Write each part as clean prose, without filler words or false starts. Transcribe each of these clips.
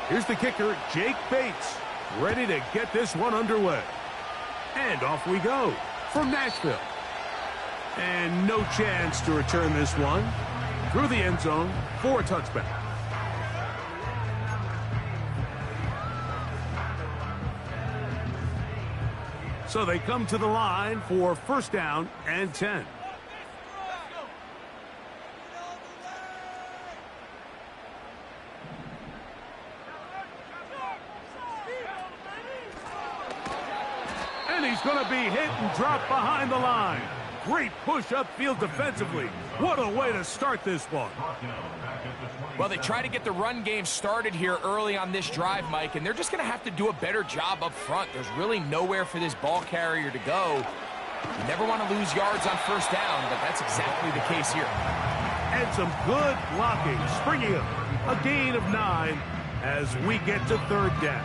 Here's the kicker, Jake Bates, ready to get this one underway. And off we go from Nashville. And no chance to return this one through the end zone for a touchback. So they come to the line for first down and 10. And he's going to be hit and dropped behind the line. Great push upfield defensively. What a way to start this one. Well, they try to get the run game started here early on this drive, Mike, and they're just going to have to do a better job up front. There's really nowhere for this ball carrier to go. You never want to lose yards on first down, but that's exactly the case here. And some good blocking, springing up a gain of 9 as we get to third down.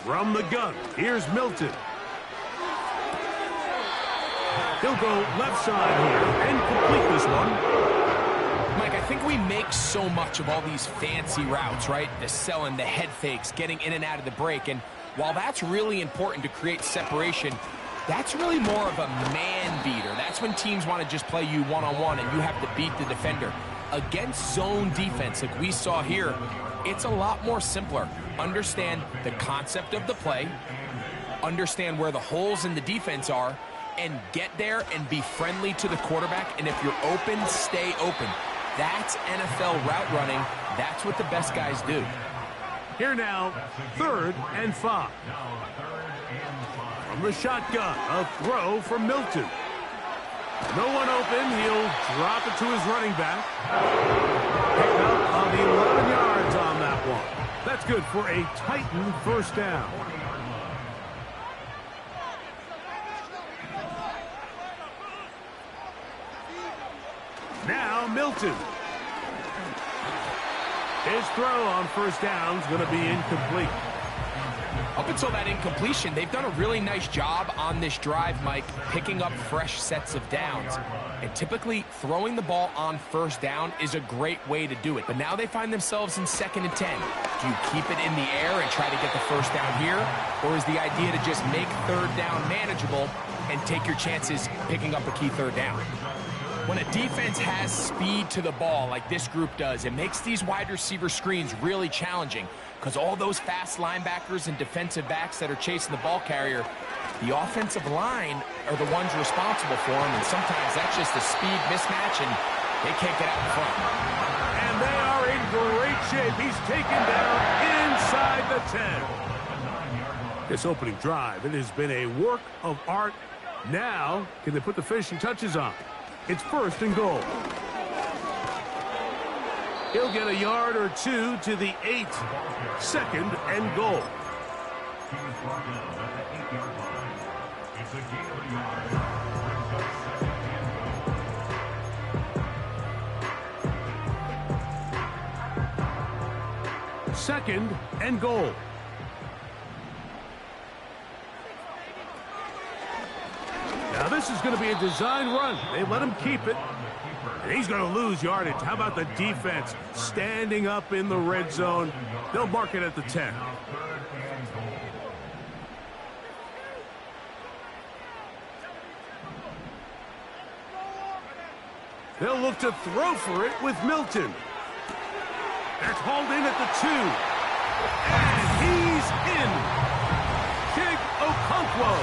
From the gun, here's Milton. He'll go left side here and complete this one. Mike, I think we make so much of all these fancy routes, right? The selling, the head fakes, getting in and out of the break. And while that's really important to create separation, that's really more of a man beater. That's when teams want to just play you one-on-one and you have to beat the defender. Against zone defense like we saw here, it's a lot more simpler. Understand the concept of the play, understand where the holes in the defense are, and get there and be friendly to the quarterback. And if you're open, stay open. That's NFL route running. That's what the best guys do. Here now, 3rd and 5. From the shotgun, a throw from Milton. No one open. He'll drop it to his running back. Picked up on the 11 yards on that one. That's good for a Titan first down. Now Milton. His throw on first down is going to be incomplete. Up until that incompletion, they've done a really nice job on this drive, Mike, picking up fresh sets of downs. And typically, throwing the ball on first down is a great way to do it. But now they find themselves in 2nd and 10. Do you keep it in the air and try to get the first down here? Or is the idea to just make third down manageable and take your chances picking up a key third down? When a defense has speed to the ball like this group does, it makes these wide receiver screens really challenging because all those fast linebackers and defensive backs that are chasing the ball carrier, the offensive line are the ones responsible for them, and sometimes that's just a speed mismatch, and they can't get out in front. And they are in great shape. He's taken down inside the 10. This opening drive, it has been a work of art. Now, can they put the finishing touches on? It's 1st and goal. He'll get a yard or 2 to the 8. 2nd and goal. Second and goal. Now this is going to be a design run. They let him keep it. And he's going to lose yardage. How about the defense standing up in the red zone? They'll mark it at the 10. They'll look to throw for it with Milton. That's hauled in at the 2. And he's in. Chig Okonkwo.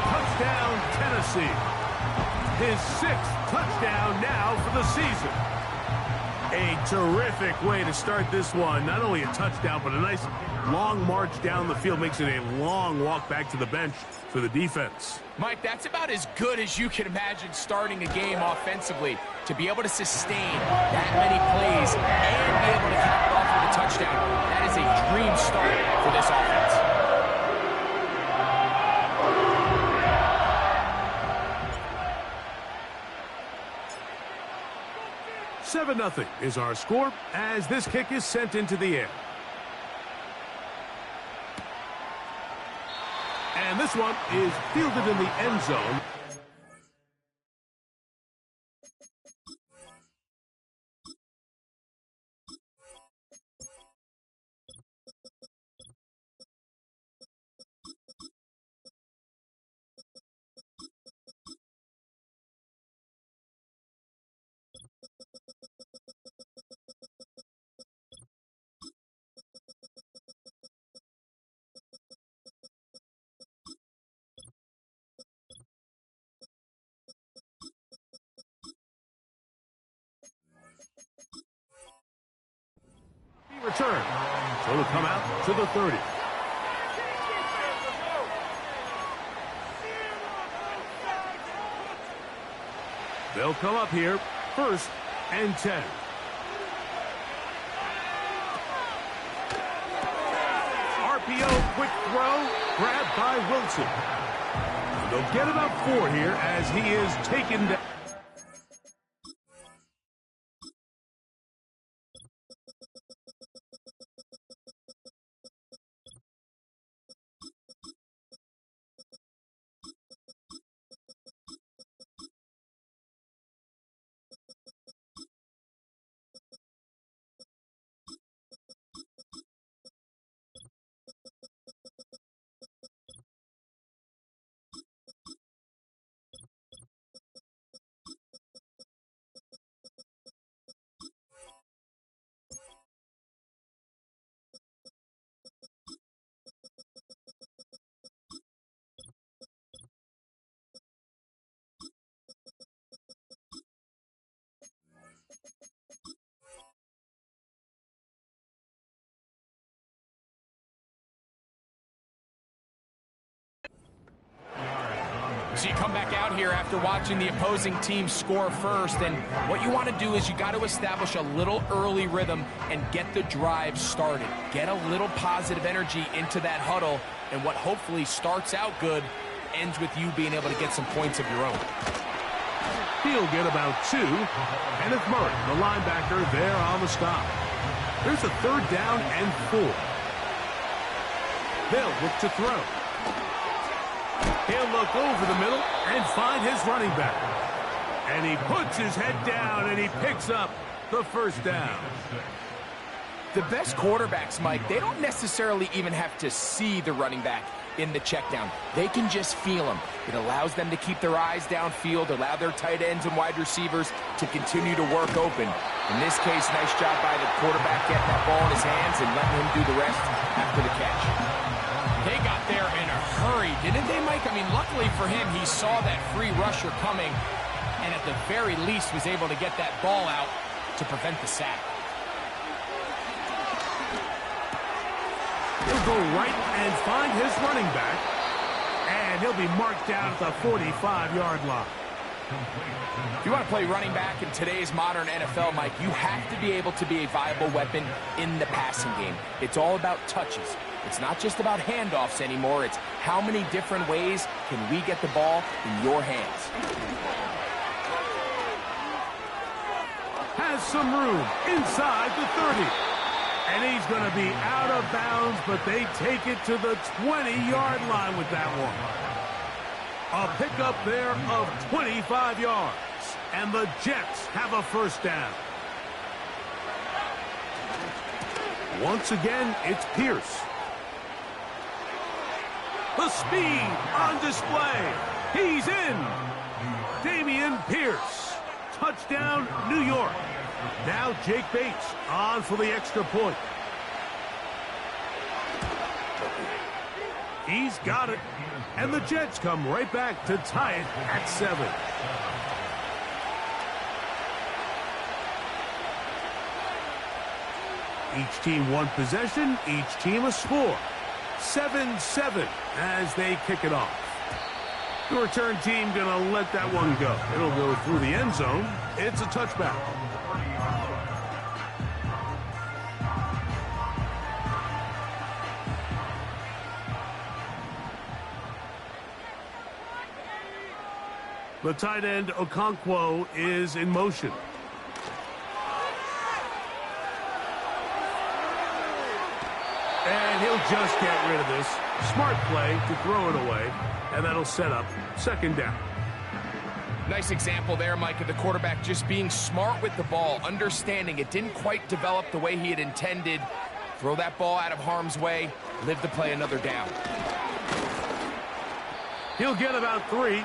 Touchdown, Tennessee. His 6th touchdown now for the season. A terrific way to start this one. Not only a touchdown, but a nice long march down the field. Makes it a long walk back to the bench for the defense. Mike, that's about as good as you can imagine starting a game offensively. To be able to sustain that many plays and be able to cap it off with a touchdown, that is a dream start for this offense. 7-0 is our score as this kick is sent into the air. this one is fielded in the end zone. Return. So it'll come out to the 30. They'll come up here, 1st and 10. RPO, quick throw, grabbed by Wilson. They'll get about 4 here as he is taken down. So you come back out here after watching the opposing team score first, and what you want to do is you got to establish a little early rhythm and get the drive started. Get a little positive energy into that huddle, and what hopefully starts out good ends with you being able to get some points of your own. He'll get about 2. Kenneth Murray, the linebacker, there on the stop. There's a 3rd down and 4. They'll look to throw. He'll look over the middle and find his running back. And he puts his head down and he picks up the 1st down. The best quarterbacks, Mike, they don't necessarily even have to see the running back in the check down. They can just feel him. It allows them to keep their eyes downfield, allow their tight ends and wide receivers to continue to work open. In this case, nice job by the quarterback getting that ball in his hands and letting him do the rest after the catch. They got there in a hurry, didn't they, Mike? I mean, luckily for him, he saw that free rusher coming and at the very least was able to get that ball out to prevent the sack. He'll go right and find his running back, and he'll be marked down at the 45-yard line. If you want to play running back in today's modern NFL, Mike, you have to be able to be a viable weapon in the passing game. It's all about touches. It's not just about handoffs anymore. It's how many different ways can we get the ball in your hands. Has some room inside the 30. And he's going to be out of bounds, but they take it to the 20-yard line with that one. A pickup there of 25 yards. And the Jets have a 1st down. Once again, it's Pierce. The speed on display. He's in. Dameon Pierce. Touchdown, New York. Now Jake Bates on for the extra point. He's got it. And the Jets come right back to tie it at 7. Each team one possession, each team a score. 7-7 as they kick it off. The return team going to let that one go. It'll go through the end zone. It's a touchback. The tight end, Okonkwo, is in motion. And he'll just get rid of this. Smart play to throw it away, and that'll set up second down. Nice example there, Mike, of the quarterback just being smart with the ball, understanding it didn't quite develop the way he had intended. Throw that ball out of harm's way, live to play another down. He'll get about 3,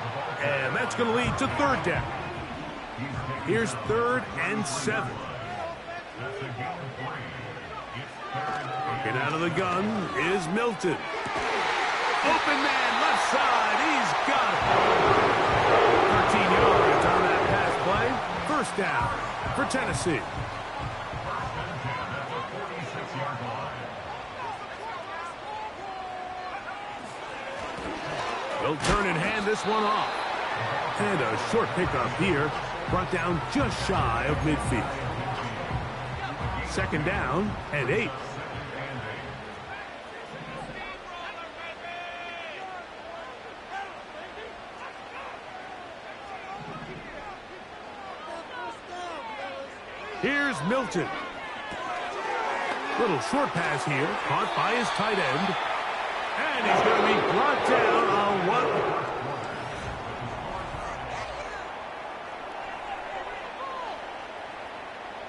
and that's going to lead to third down. Here's 3rd and 7. Working out of the gun is Milton. Open man, left side, he's got it. 13 yards on that pass play. First down for Tennessee. They'll turn and hand this one off. And a short pickup here, brought down just shy of midfield. Second down and 8. Here's Milton. Little short pass here, caught by his tight end. And he's going to be brought down on what?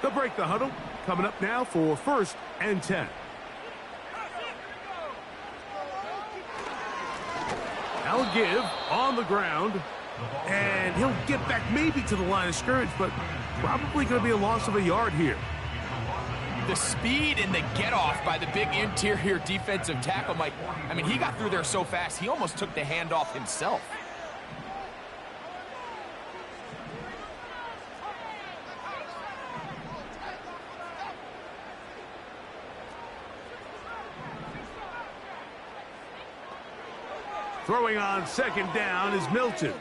They'll break the huddle. Coming up now for 1st and 10. Now give on the ground. And he'll get back maybe to the line of scrimmage, but probably going to be a loss of a yard here. The speed and the get-off by the big interior defensive tackle, Mike. I mean, he got through there so fast, he almost took the handoff himself. Throwing on second down is Milton.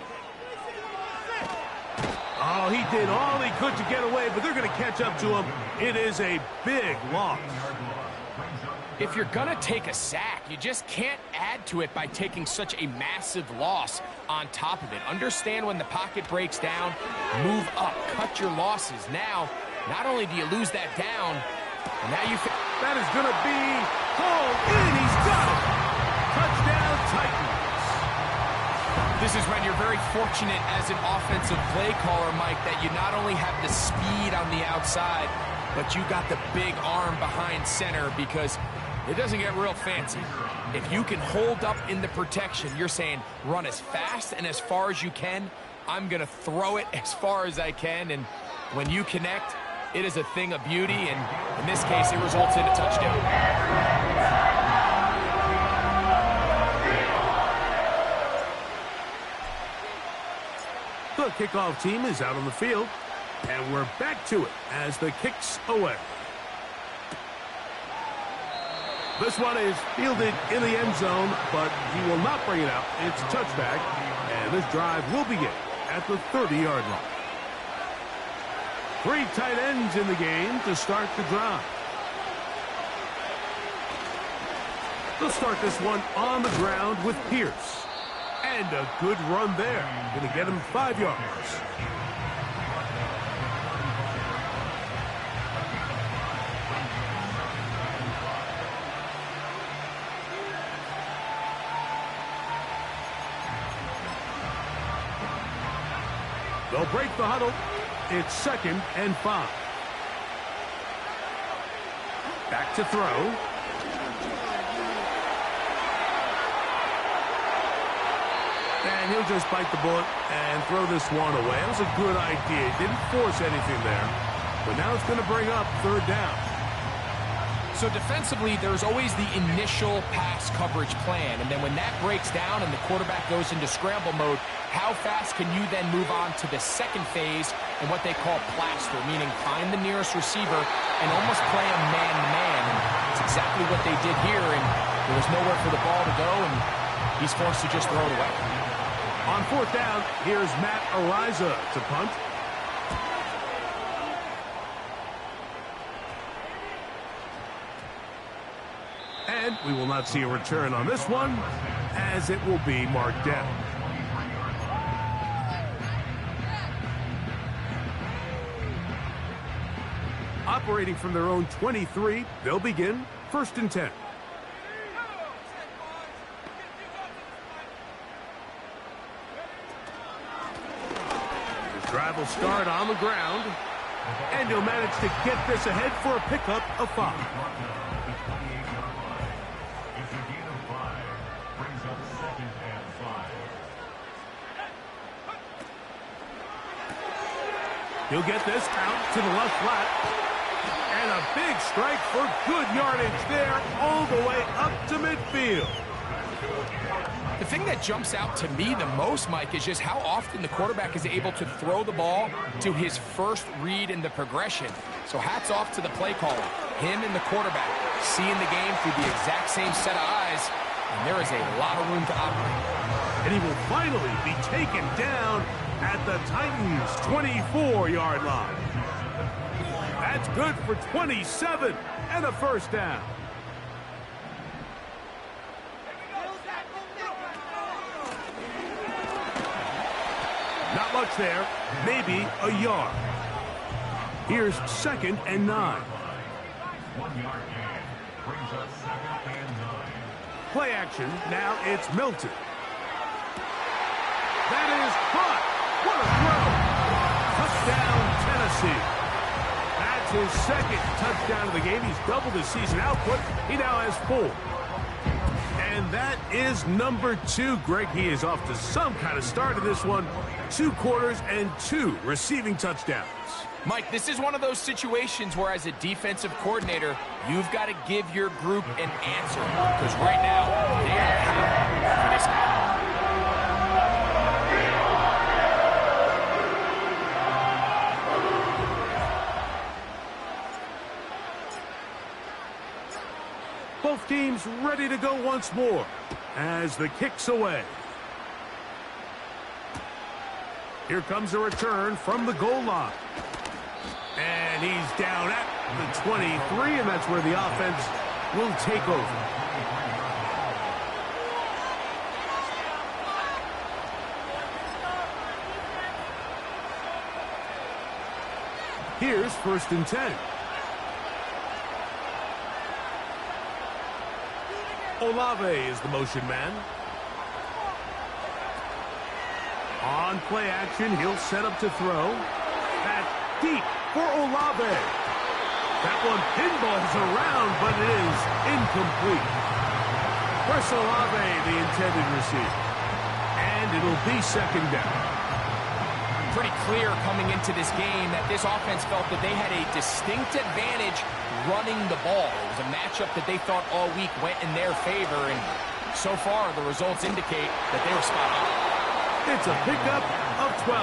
Oh, he did all he could to get away, but they're going to catch up to him. It is a big loss. If you're going to take a sack, you just can't add to it by taking such a massive loss on top of it. Understand when the pocket breaks down, move up, cut your losses. Now, not only do you lose that down, now you... That is going to be hauled in. He's got it. Touchdown, Titans. This is when you're very fortunate as an offensive play caller, Mike, that you not only have the speed on the outside, but you got the big arm behind center, because it doesn't get real fancy. If you can hold up in the protection, you're saying run as fast and as far as you can. I'm going to throw it as far as I can, and when you connect, it is a thing of beauty, and in this case, it results in a touchdown. The kickoff team is out on the field, and we're back to it as the kick's away. This one is fielded in the end zone, but he will not bring it out. It's touchback, and this drive will begin at the 30-yard line. 3 tight ends in the game to start the drive. They'll start this one on the ground with Pierce. And a good run there. Going to get him 5 yards. They'll break the huddle. It's 2nd and 5. Back to throw. And he'll just bite the bullet and throw this one away. That was a good idea. Didn't force anything there. But now it's going to bring up 3rd down. So defensively, there's always the initial pass coverage plan. And then when that breaks down and the quarterback goes into scramble mode, how fast can you then move on to the second phase and what they call plaster, meaning find the nearest receiver and almost play a man-to-man. And it's exactly what they did here. And there was nowhere for the ball to go, and he's forced to just throw it away. On 4th down, here's Matt Araiza to punt. And we will not see a return on this one, as it will be marked down. Operating from their own 23, they'll begin 1st and 10. drive will start on the ground, and he'll manage to get this ahead for a pickup of 5. He'll get this out to the left flat. And a big strike for good yardage there all the way up to midfield. The thing that jumps out to me the most, Mike, is just how often the quarterback is able to throw the ball to his first read in the progression. So hats off to the play caller. Him and the quarterback seeing the game through the exact same set of eyes, and there is a lot of room to operate. And he will finally be taken down at the Titans' 24-yard line. That's good for 27 and a first down. Not much there, maybe a yard. Here's 2nd and 9. 1 yard gain brings us 2nd and 9. Play action, now it's Milton. That is caught. What a throw. Touchdown, Tennessee. That's his 2nd touchdown of the game. He's doubled his season output. He now has 4. And that is number 2. Greg, he is off to some kind of start in this one. 2 quarters and 2 receiving touchdowns. Mike, this is one of those situations where as a defensive coordinator, you've got to give your group an answer. Because right now, they are counting for this guy. Both teams ready to go once more as the kick's away. Here comes a return from the goal line. And he's down at the 23, and that's where the offense will take over. Here's 1st and 10. Olave is the motion man. On play action, he'll set up to throw. That's deep for Olave. That one pinballs around, but it is incomplete. Chris Olave, the intended receiver. And it'll be 2nd down. Pretty clear coming into this game that this offense felt that they had a distinct advantage running the ball. It was a matchup that they thought all week went in their favor, and so far the results indicate that they were spot on. It's a pickup of 12.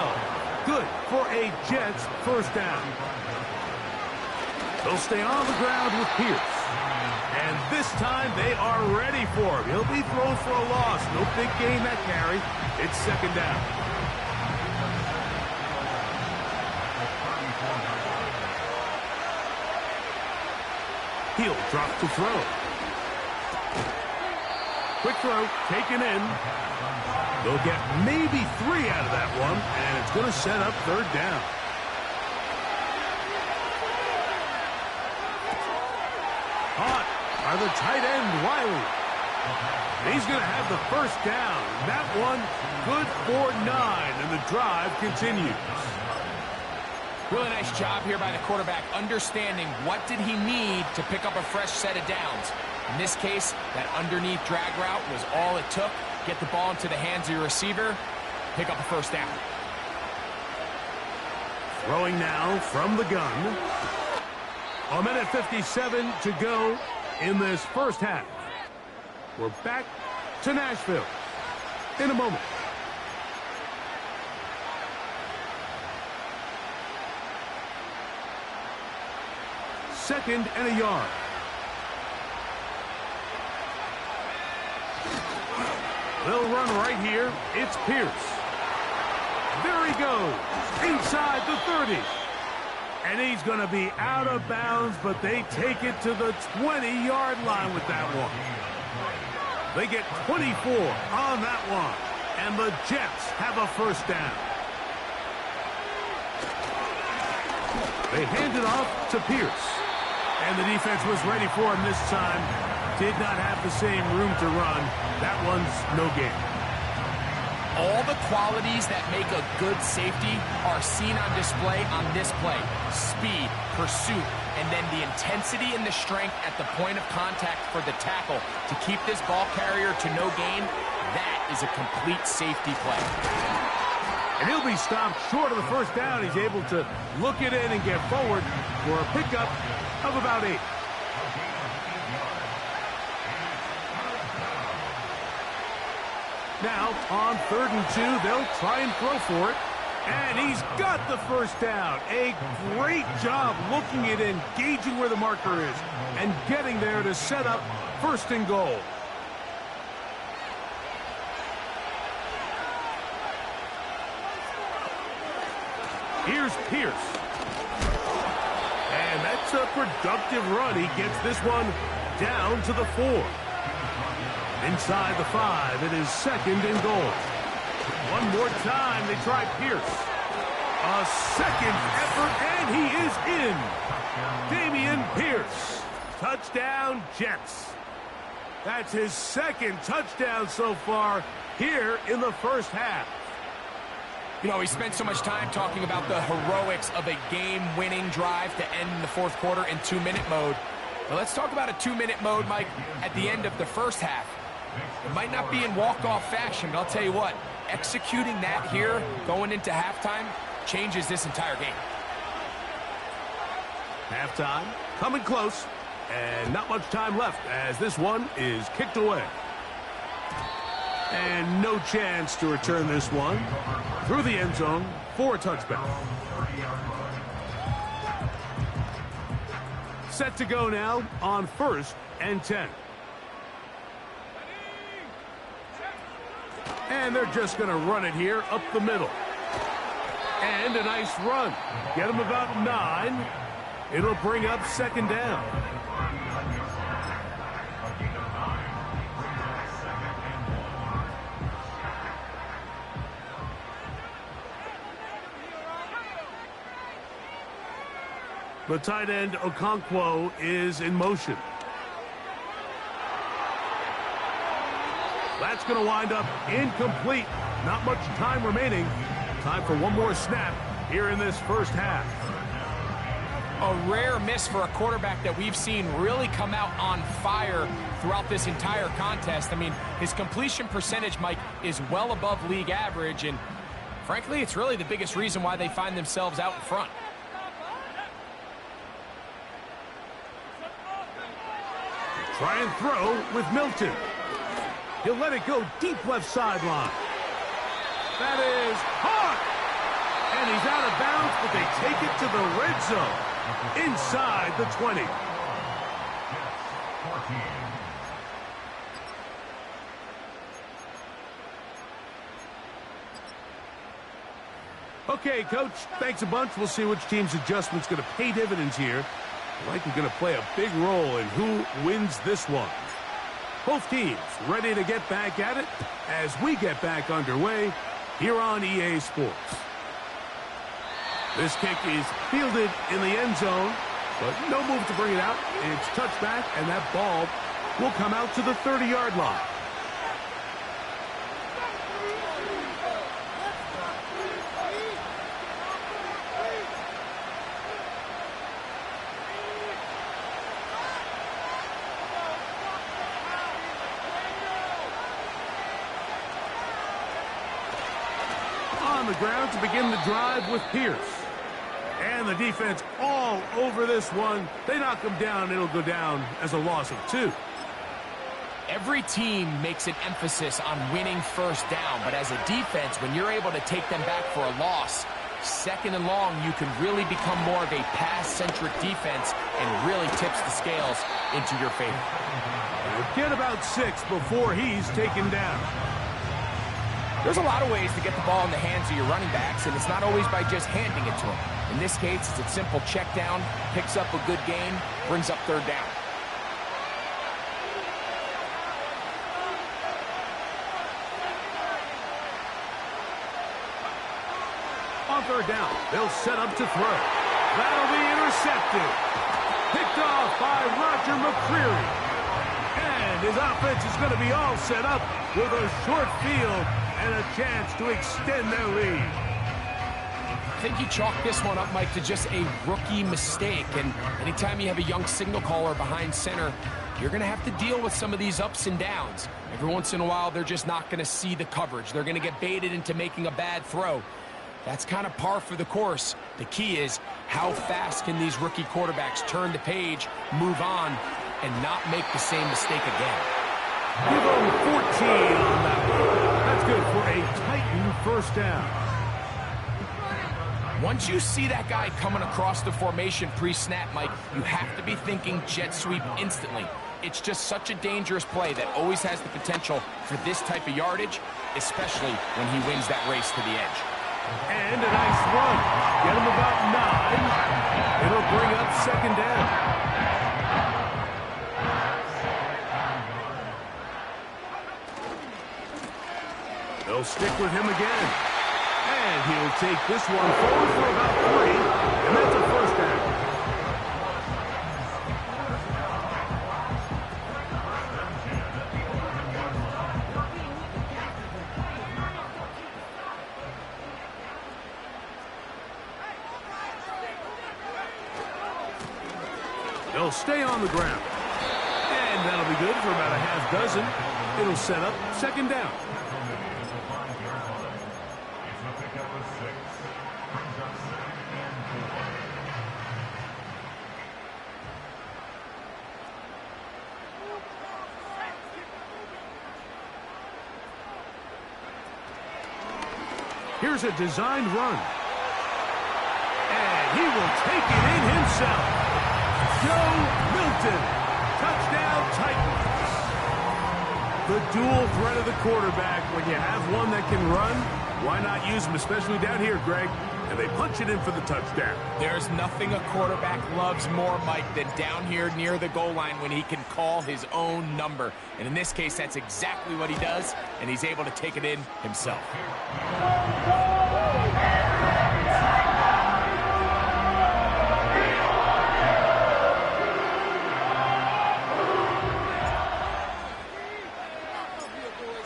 Good for a Jets 1st down. They'll stay on the ground with Pierce. And this time they are ready for him. He'll be thrown for a loss. No big gain that carry. It's 2nd down. He'll drop to throw. Quick throw, taken in. They'll get maybe 3 out of that one, and it's going to set up 3rd down. Caught by the tight end, Wiley. He's going to have the 1st down. That one good for 9, and the drive continues. Really nice job here by the quarterback, understanding what did he need to pick up a fresh set of downs. In this case, that underneath drag route was all it took. Get the ball into the hands of your receiver, pick up a 1st down. Throwing now from the gun. 1:57 to go in this 1st half. We're back to Nashville in a moment. Second and a yard. They'll run right here. It's Pierce. There he goes. Inside the 30. And he's going to be out of bounds, but they take it to the 20-yard line with that one. They get 24 on that one. And the Jets have a 1st down. They hand it off to Pierce. And the defense was ready for him this time. Did not have the same room to run. That one's no gain. All the qualities that make a good safety are seen on display on this play. Speed, pursuit, and then the intensity and the strength at the point of contact for the tackle to keep this ball carrier to no gain. That is a complete safety play. And he'll be stopped short of the first down. He's able to look it in and get forward for a pickup of about 8. Now, on 3rd and 2, they'll try and throw for it. And he's got the first down. A great job looking at engaging where the marker is and getting there to set up 1st and goal. Here's Pierce. And that's a productive run. He gets this one down to the 4. Inside the 5, it is 2nd and goal. One more time, they try Pierce. A second effort, and he is in. Dameon Pierce. Touchdown, Jets. That's his 2nd touchdown so far here in the first half. You know, we spent so much time talking about the heroics of a game-winning drive to end in the 4th quarter in 2-minute mode. Well, let's talk about a 2-minute mode, Mike, at the end of the first half. It might not be in walk-off fashion, but I'll tell you what, executing that here going into halftime changes this entire game. Halftime coming close, and not much time left as this one is kicked away. And no chance to return this one through the end zone for a touchback. Set to go now on 1st and 10. And they're just going to run it here up the middle. And a nice run. Get them about 9. It'll bring up 2nd down. The tight end Okonkwo is in motion. That's going to wind up incomplete. Not much time remaining. Time for one more snap here in this first half. A rare miss for a quarterback that we've seen really come out on fire throughout this entire contest. I mean, his completion percentage, Mike, is well above league average, and frankly, it's really the biggest reason why they find themselves out in front. Try and throw with Milton. He'll let it go deep left sideline. That is hard. And he's out of bounds, but they take it to the red zone. Inside the 20. Okay, Coach, thanks a bunch. We'll see which team's adjustment's going to pay dividends here. Likely going to play a big role in who wins this one. Both teams ready to get back at it as we get back underway here on EA Sports. This kick is fielded in the end zone, but no move to bring it out. It's touchback, and that ball will come out to the 30-yard line. On the ground to begin the drive with Pierce. And the defense all over this one. They knock him down. It'll go down as a loss of 2. Every team makes an emphasis on winning first down, but as a defense, when you're able to take them back for a loss, 2nd and long, you can really become more of a pass-centric defense and really tips the scales into your favor. Get about 6 before he's taken down. There's a lot of ways to get the ball in the hands of your running backs, and it's not always by just handing it to them. In this case, it's a simple check down, picks up a good gain, brings up 3rd down. On 3rd down, they'll set up to throw. That'll be intercepted. Picked off by Roger McCreary. And his offense is going to be all set up with a short field and a chance to extend their lead. I think you chalk this one up, Mike, to just a rookie mistake. And anytime you have a young signal caller behind center, you're going to have to deal with some of these ups and downs. Every once in a while, they're just not going to see the coverage. They're going to get baited into making a bad throw. That's kind of par for the course. The key is how fast can these rookie quarterbacks turn the page, move on, and not make the same mistake again. Give them 14 on that one. That's good for a Titan first down. Once you see that guy coming across the formation pre-snap, Mike, you have to be thinking jet sweep instantly. It's just such a dangerous play that always has the potential for this type of yardage, especially when he wins that race to the edge. And a nice run. Get him about 9. It'll bring up second down. They'll stick with him again. And he'll take this one forward for about 3, and that's a first down. They'll stay on the ground. And that'll be good for about a half dozen. It'll set up second down. Here's a designed run. And he will take it in himself. Joe Milton. Touchdown Titans. The dual threat of the quarterback. When you have one that can run, why not use him, especially down here, Greg? And they punch it in for the touchdown. There's nothing a quarterback loves more, Mike, than down here near the goal line when he can call his own number. And in this case, that's exactly what he does, and he's able to take it in himself.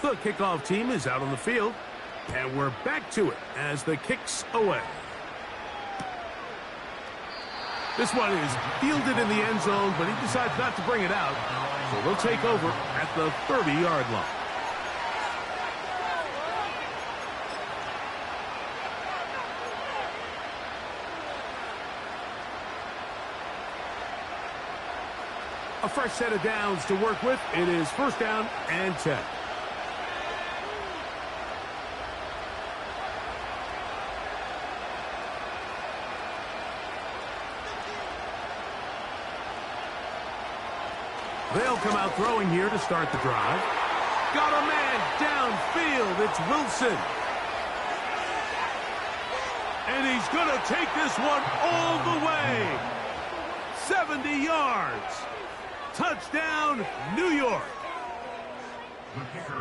The kickoff team is out on the field, and we're back to it as the kick's away. This one is fielded in the end zone, but he decides not to bring it out, so they'll take over at the 30-yard line. A fresh set of downs to work with. It is first down and 10. They'll come out throwing here to start the drive. Got a man downfield. It's Wilson. And he's going to take this one all the way. 70 yards. Touchdown, New York.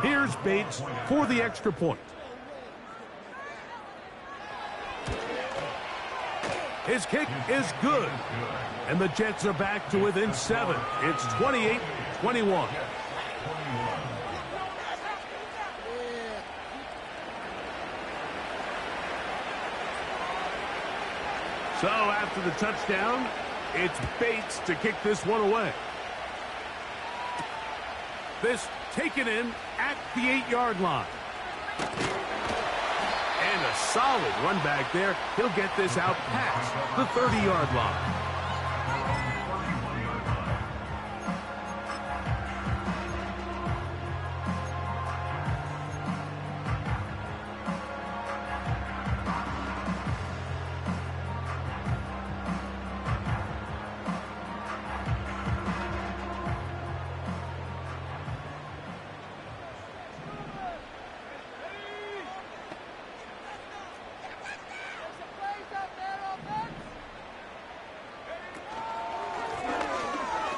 Here's Bates for the extra point. His kick is good. And the Jets are back to within 7. It's 28-21. So after the touchdown, it's Bates to kick this one away. This taken in at the 8-yard line. And a solid run back there. He'll get this out past the 30-yard line.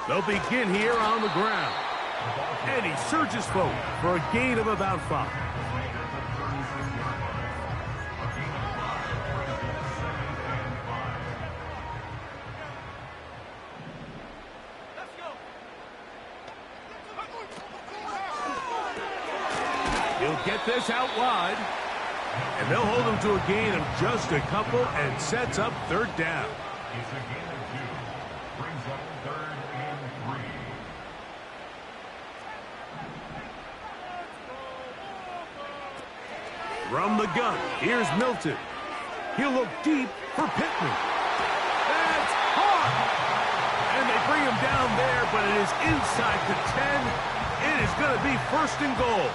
They'll begin here on the ground. And he surges forward for a gain of about 5. He'll get this out wide. And they'll hold him to a gain of just a couple and sets up third down. It's a gain of 2. Brings up 3rd and 3. From the gun, here's Milton. He'll look deep for Pittman. That's hard. And they bring him down there, but it is inside the 10. It is going to be 1st and goal.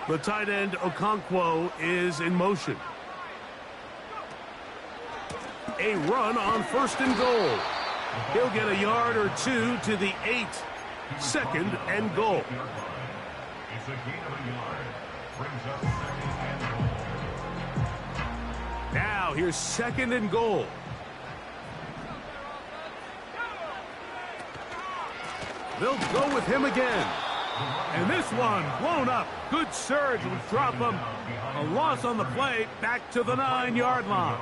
The tight end, Okonkwo, is in motion. A run on 1st and goal. He'll get a yard or 2 to the 8. 2nd and goal. It's a gain of a yard. Brings up 2nd and goal. Now here's 2nd and goal. They'll go with him again. And this one blown up. Good surge would drop him. A loss on the play, back to the 9-yard line.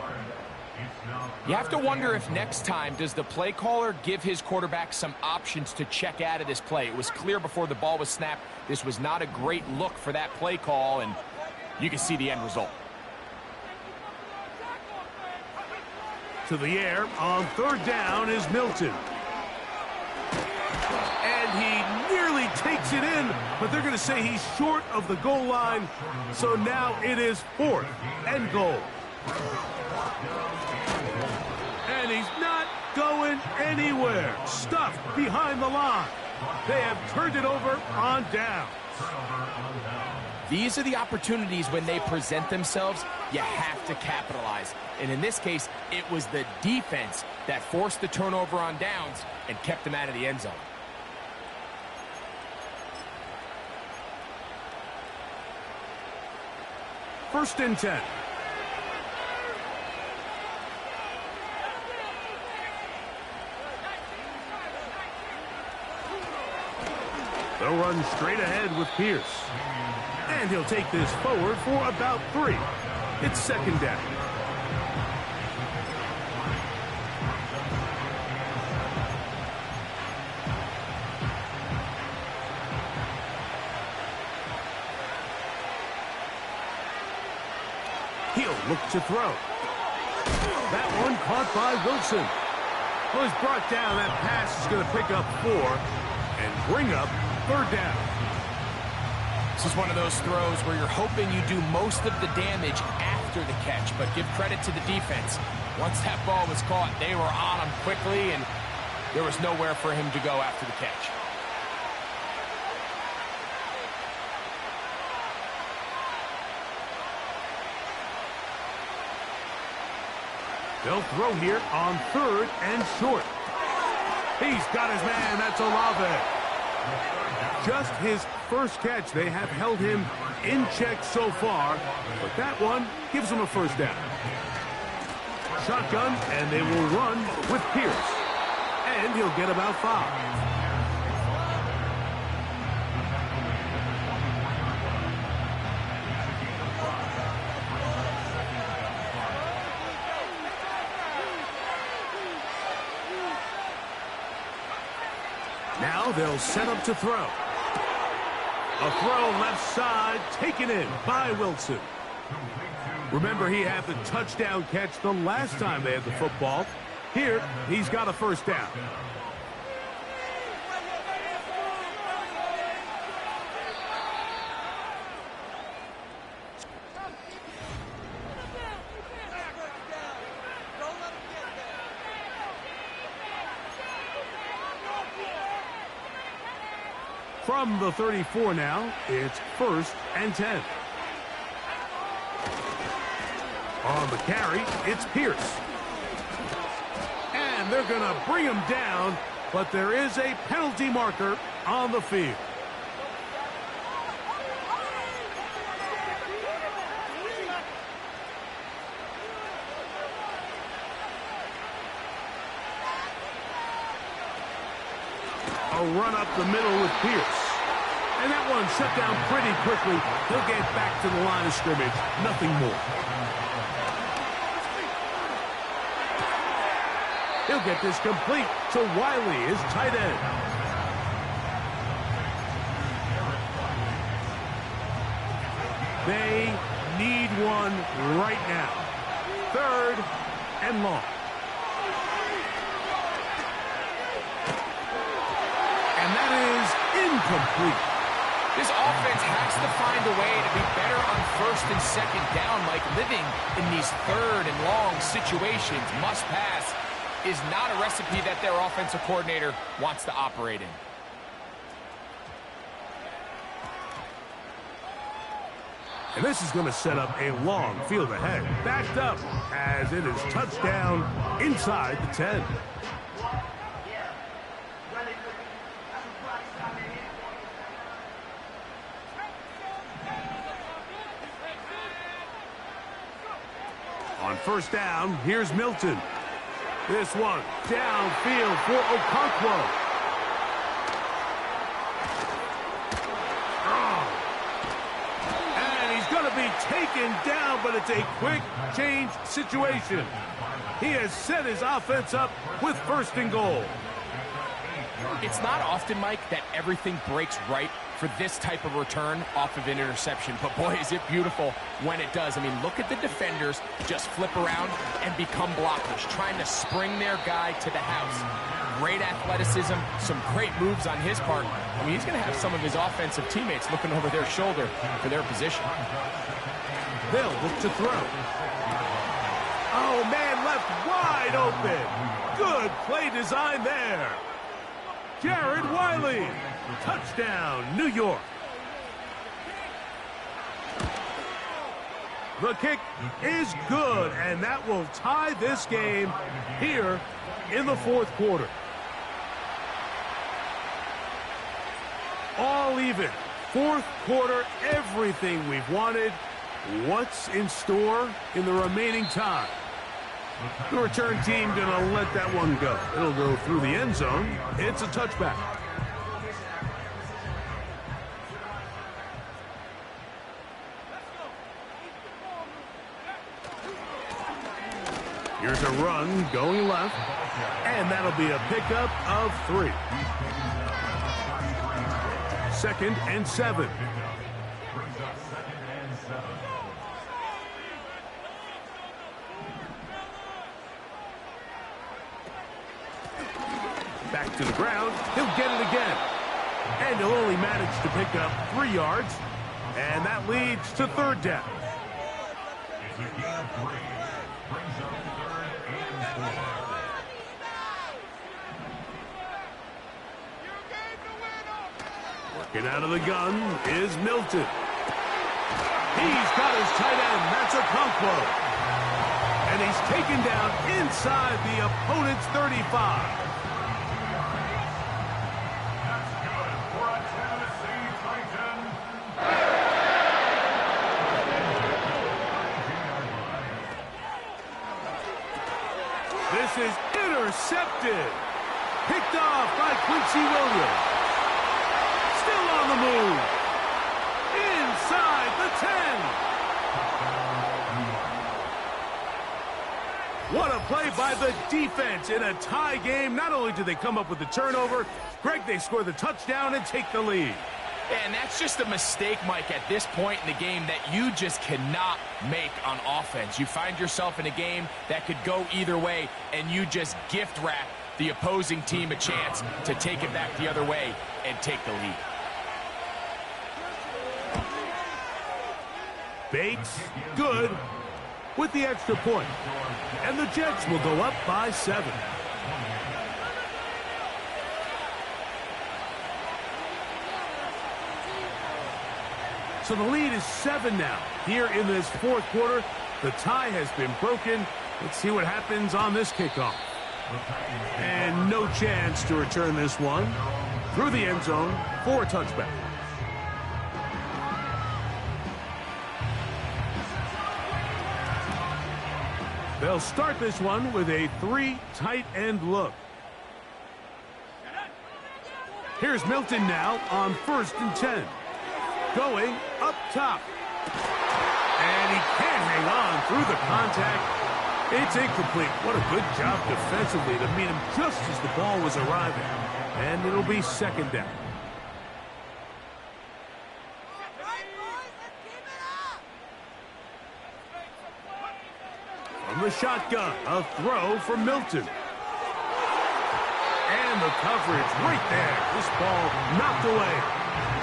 You have to wonder if next time does the play caller give his quarterback some options to check out of this play. It was clear before the ball was snapped this was not a great look for that play call, and you can see the end result. To the air on 3rd down is Milton. And he nearly takes it in, but they're going to say he's short of the goal line. So now it is 4th and goal. And he's not going anywhere. Stuffed behind the line. They have turned it over on down. These are the opportunities when they present themselves, you have to capitalize. And in this case, it was the defense that forced the turnover on downs and kept them out of the end zone. First and 10. They'll run straight ahead with Pierce. And he'll take this forward for about 3. It's 2nd down. He'll look to throw. That one caught by Wilson. Well, he's brought down. That pass is going to pick up 4 and bring up 3rd down. This is one of those throws where you're hoping you do most of the damage after the catch, but give credit to the defense. Once that ball was caught, they were on him quickly, and there was nowhere for him to go after the catch. They'll throw here on 3rd and short. He's got his man. That's Olave. Just his first catch. They have held him in check so far, but that one gives him a 1st down. Shotgun, and they will run with Pierce. And he'll get about 5. Now they'll set up to throw. A throw left side, taken in by Wilson. Remember, he had the touchdown catch the last time they had the football. Here, he's got a 1st down. From the 34 now, it's 1st and 10. On the carry, it's Pierce. And they're going to bring him down, but there is a penalty marker on the field. A run up the middle with Pierce. And that one shut down pretty quickly. He'll get back to the line of scrimmage. Nothing more. He'll get this complete to Wiley, his tight end. They need one right now. 3rd and long. And that is incomplete. This offense has to find a way to be better on 1st and 2nd down, Mike. Living in these 3rd and long situations, must pass, is not a recipe that their offensive coordinator wants to operate in. And this is going to set up a long field ahead. Backed up as it is touchdown inside the 10. On 1st down, here's Milton. This one downfield for Okonkwo. And he's going to be taken down, but it's a quick change situation. He has set his offense up with 1st and goal. It's not often, Mike, that everything breaks right for this type of return off of an interception. But boy, is it beautiful when it does. I mean, look at the defenders just flip around and become blockers, trying to spring their guy to the house. Great athleticism, some great moves on his part. I mean, he's going to have some of his offensive teammates looking over their shoulder for their position. They'll look to throw. Oh, man, left wide open. Good play design there. Jared Wiley. Touchdown, New York. The kick is good, and that will tie this game here in the 4th quarter. All even. 4th quarter, everything we've wanted. What's in store in the remaining time? The return team going to let that one go. It'll go through the end zone. It's a touchback. Here's a run going left, and that'll be a pickup of 3. 2nd and 7. Back to the ground. He'll get it again. And he'll only manage to pick up 3 yards. And that leads to 3rd down. Working out of the gun is Milton. He's got his tight end. That's Okonkwo. And he's taken down inside the opponent's 35. This is intercepted. Picked off by Quincy Williams. Still on the move. Inside the 10. What a play by the defense in a tie game. Not only do they come up with the turnover, Greg, they score the touchdown and take the lead. And that's just a mistake, Mike, at this point in the game that you just cannot make on offense. You find yourself in a game that could go either way, and you just gift wrap the opposing team a chance to take it back the other way and take the lead. Bates, good, with the extra point. And the Jets will go up by 7. So the lead is 7 now. Here in this 4th quarter, the tie has been broken. Let's see what happens on this kickoff. And no chance to return this one through the end zone for a touchback. They'll start this one with a 3 tight end look. Here's Milton now on 1st and 10. Going up top. And he can't hang on through the contact. It's incomplete. What a good job defensively to meet him just as the ball was arriving. And it'll be second down. From the shotgun, a throw from Milton. And the coverage right there. This ball knocked away.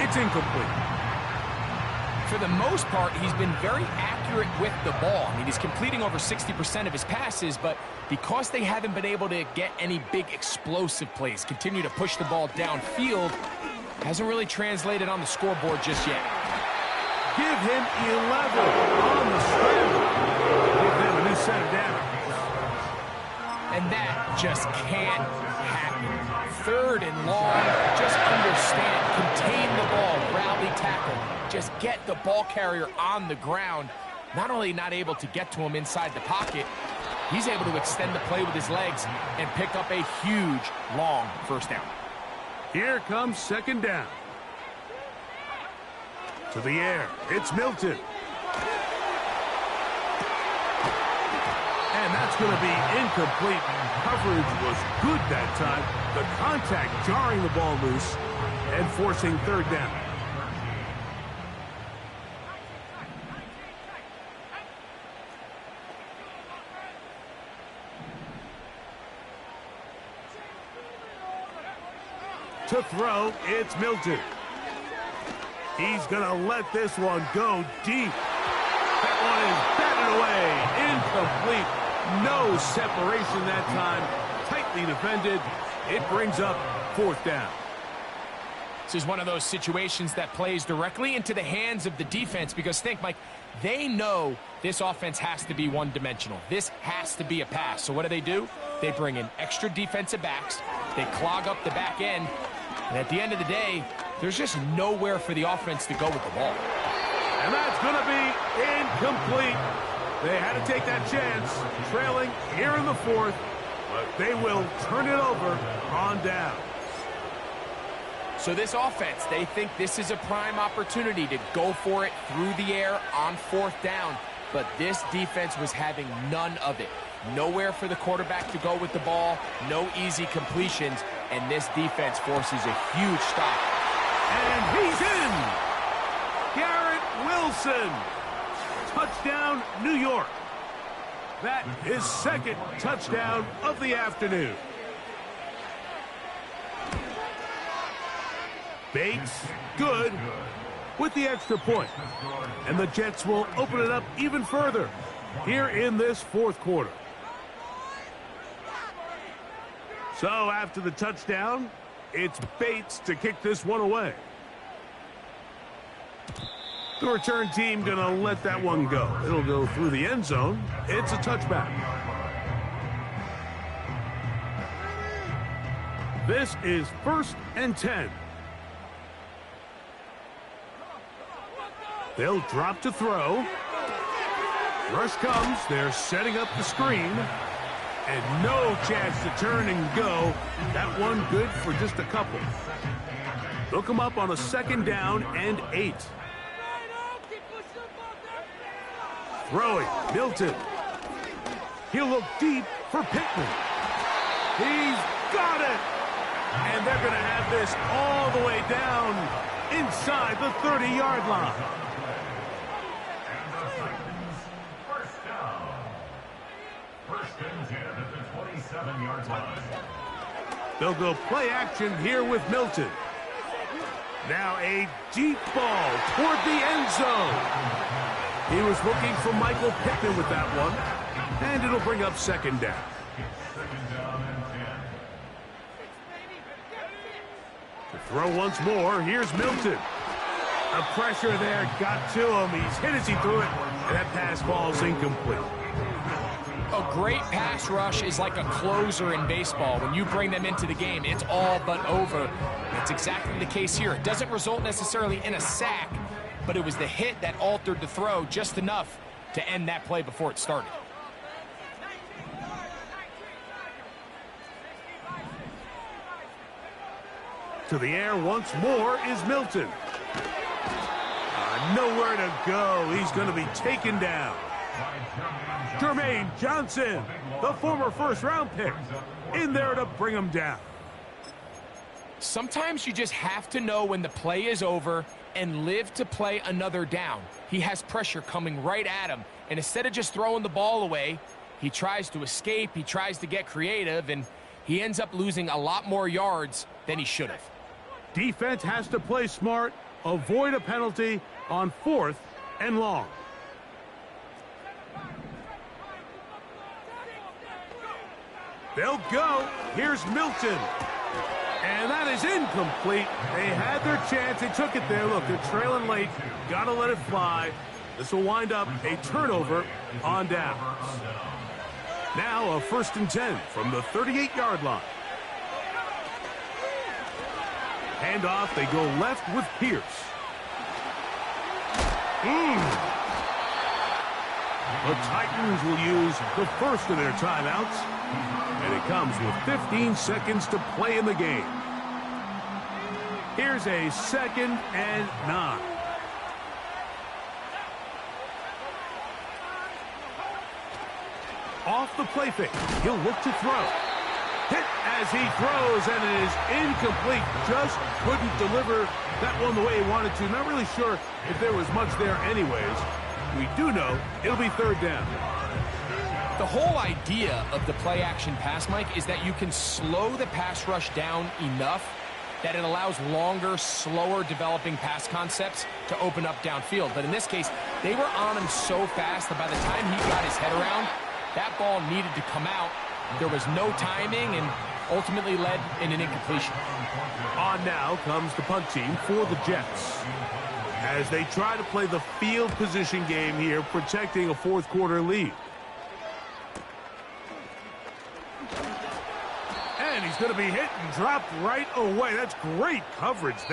It's incomplete. For the most part, he's been very accurate with the ball. I mean, he's completing over 60% of his passes, but because they haven't been able to get any big explosive plays, continue to push the ball downfield, hasn't really translated on the scoreboard just yet. Give him 11 on the scramble. Give them a new set of downs. And that just can't happen. Third and long, just understand, contain the ball, rally tackle. Just get the ball carrier on the ground. Not only not able to get to him inside the pocket, he's able to extend the play with his legs and pick up a huge, long first down. Here comes second down. To the air, it's Milton. And that's going to be incomplete. Coverage was good that time. The contact jarring the ball loose and forcing third down. To throw, it's Milton. He's going to let this one go deep. That one is batted away. Incomplete. No separation that time. Tightly defended. It brings up fourth down. This is one of those situations that plays directly into the hands of the defense because think, Mike, they know this offense has to be one-dimensional. This has to be a pass. So what do? They bring in extra defensive backs. They clog up the back end. And at the end of the day, there's just nowhere for the offense to go with the ball. And that's going to be incomplete. They had to take that chance, trailing here in the fourth, but they will turn it over on down. So this offense, they think this is a prime opportunity to go for it through the air on fourth down, but this defense was having none of it. Nowhere for the quarterback to go with the ball, no easy completions, and this defense forces a huge stop. And he's in! Garrett Wilson! Touchdown, New York. That is second touchdown of the afternoon. Bates, good, with the extra point. And the Jets will open it up even further here in this fourth quarter. So after the touchdown, it's Bates to kick this one away. The return team going to let that one go. It'll go through the end zone. It's a touchback. This is 1st and 10. They'll drop to throw. Rush comes. They're setting up the screen. And no chance to turn and go. That one good for just a couple. They'll come up on a second down and 8. Throwing, Milton. He'll look deep for Pittman. He's got it. And they're going to have this all the way down inside the 30-yard line. First and 10 at the 27-yard line. They'll go play action here with Milton. Now a deep ball toward the end zone. He was looking for Michael Pittman with that one. And it'll bring up second down. Second down and 10. To throw once more, here's Milton. The pressure there got to him. He's hit as he threw it. And that pass falls incomplete. A great pass rush is like a closer in baseball. When you bring them into the game, it's all but over. That's exactly the case here. It doesn't result necessarily in a sack, but it was the hit that altered the throw just enough to end that play before it started. To the air once more is Milton. Nowhere to go. He's going to be taken down. Jermaine Johnson, the former first-round pick, in there to bring him down. Sometimes you just have to know when the play is over and live to play another down. He has pressure coming right at him, and instead of just throwing the ball away, he tries to escape, he tries to get creative, and he ends up losing a lot more yards than he should have. Defense has to play smart, avoid a penalty on 4th and long. They'll go. Here's Milton. And that is incomplete. They had their chance. They took it there. Look, they're trailing late. Got to let it fly. This will wind up a turnover on downs. Now a 1st and 10 from the 38-yard line. Handoff. They go left with Pierce. The Titans will use the first of their timeouts. And it comes with 15 seconds to play in the game. Here's a 2nd and 9. Off the play fake. He'll look to throw. Hit as he throws, and it is incomplete. Just couldn't deliver that one the way he wanted to. Not really sure if there was much there anyways. We do know it'll be 3rd down. The whole idea of the play-action pass, Mike, is that you can slow the pass rush down enough that it allows longer, slower developing pass concepts to open up downfield. But in this case, they were on him so fast that by the time he got his head around, that ball needed to come out. There was no timing and ultimately led in an incompletion. On now comes the punt team for the Jets, as they try to play the field position game here, protecting a 4th quarter lead. And he's going to be hit and dropped right away. That's great coverage.